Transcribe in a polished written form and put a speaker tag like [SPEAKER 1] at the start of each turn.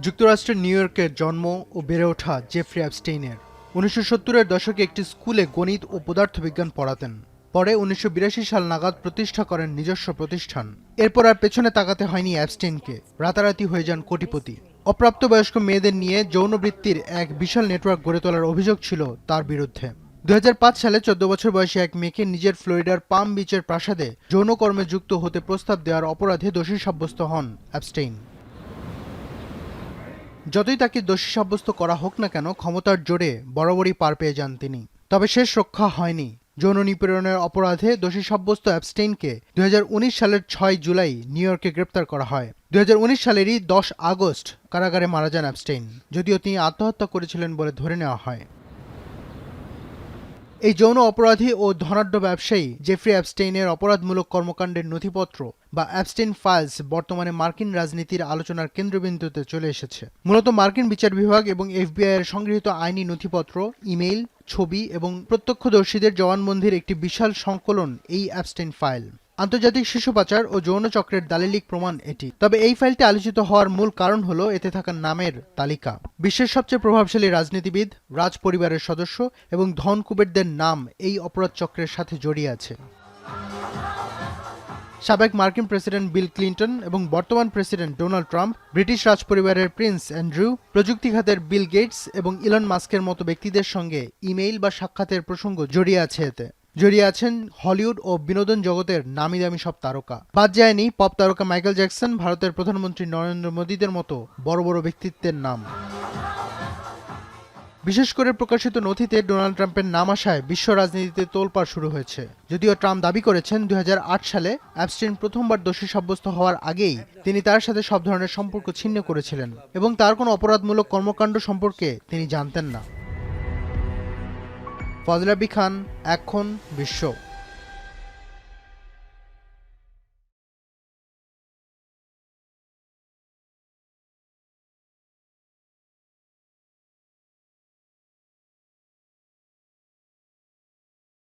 [SPEAKER 1] যুক্তরাষ্ট্রের নিউ ইয়র্কে জন্ম ও বেড়ে ওঠা জেফ্রি অ্যাপস্টেইনের 1970-এর দশকে একটি স্কুলে গণিত ও পদার্থবিজ্ঞান পড়াতেন। পরে 1982 সাল নাগাদ প্রতিষ্ঠা করেন নিজস্ব প্রতিষ্ঠান। এরপর আর পেছনে তাকাতে হয়নি অ্যাপস্টেইনকে, রাতারাতি হয়ে যান কোটিপতি। অপ্রাপ্তবয়স্ক মেয়েদের নিয়ে যৌনবৃত্তির এক বিশাল নেটওয়ার্ক গড়ে তোলার অভিযোগ ছিল তার বিরুদ্ধে। 2005 সালে 14 বছর বয়সী এক মেয়েকে নিজের ফ্লোরিডার পাম বিচের প্রাসাদে যৌনকর্মে যুক্ত হতে প্রস্তাব দেওয়ার অপরাধে দোষী সাব্যস্ত হন অ্যাপস্টেইন। যতই তাকে দোষী সাব্যস্ত করা হোক না কেন, ক্ষমতার জোরে বরাবরই পার পেয়ে যান তিনি। তবে শেষ রক্ষা হয়নি। যৌন নিপীড়নের অপরাধে দোষী সাব্যস্ত অ্যাপস্টেইনকে 2019 সালের 6 জুলাই নিউ ইয়র্কে গ্রেপ্তার করা হয়। 2019 সালেরই 10 আগস্ট কারাগারে মারা যান অ্যাপস্টেইন, যদিও তিনি আত্মহত্যা করেছিলেন বলে ধরে নেওয়া হয়। এই যৌন অপরাধী ও ধনাঢ্য ব্যবসায়ী জেফ্রি অ্যাপস্টেইনের অপরাধমূলক কর্মকাণ্ডের নথিপত্র বা অ্যাপস্টেইন ফাইলস বর্তমানে মার্কিন রাজনীতির আলোচনার কেন্দ্রবিন্দুতে চলে এসেছে। মূলত মার্কিন বিচার বিভাগ এবং FBI এর সংগৃহীত আইনি নথিপত্র, ইমেইল, ছবি এবং প্রত্যক্ষদর্শীদের জবানবন্দির একটি বিশাল সংকলন এই অ্যাপস্টেইন ফাইল। আন্তর্জাতিক শিশু পাচার ও যৌন চক্রের দালিলিক প্রমাণ এটি। তবে এই ফাইলটি আলোচিত হওয়ার মূল কারণ হলো এতে থাকা নামের তালিকা। বিশ্বের সবচেয়ে প্রভাবশালী রাজনীতিবিদ, রাজ পরিবারের সদস্য এবং ধন কুবেরদের নাম এই অপরাধ চক্রের সাথে জড়িয়ে আছে। সাবেক মার্কিন প্রেসিডেন্ট বিল ক্লিন্টন এবং বর্তমান প্রেসিডেন্ট ডোনাল্ড ট্রাম্প, ব্রিটিশ রাজপরিবারের প্রিন্স অ্যান্ড্রু, প্রযুক্তি খাতের বিল গেটস এবং ইলন মাস্কের মতো ব্যক্তিদের সঙ্গে ইমেইল বা সাক্ষাতের প্রসঙ্গ জড়িয়ে আছে এতে। জড়িয়ে আছেন হলিউড ও বিনোদন জগতের নামি দামি সব তারকা। বাদ যায়নি পপ তারকা মাইকেল জ্যাকসন, ভারতের প্রধানমন্ত্রী নরেন্দ্র মোদীদের মতো বড় বড় ব্যক্তিত্বের নাম। বিশেষ করে প্রকাশিত নথিতে ডোনাল্ড ট্রাম্পের নাম আসায় বিশ্ব রাজনীতিতে তোলপাড় শুরু হয়েছে। যদিও ট্রাম্প দাবি করেছেন 2008 সালে অ্যাপস্টেইন প্রথমবার দোষী সাব্যস্ত হওয়ার আগেই তিনি তার সাথে সব ধরনের সম্পর্ক ছিন্ন করেছিলেন এবং তার কোনো অপরাধমূলক কর্মকাণ্ড সম্পর্কে তিনি জানতেন না। ফজল আরবি খান, এখন বিশ্ব।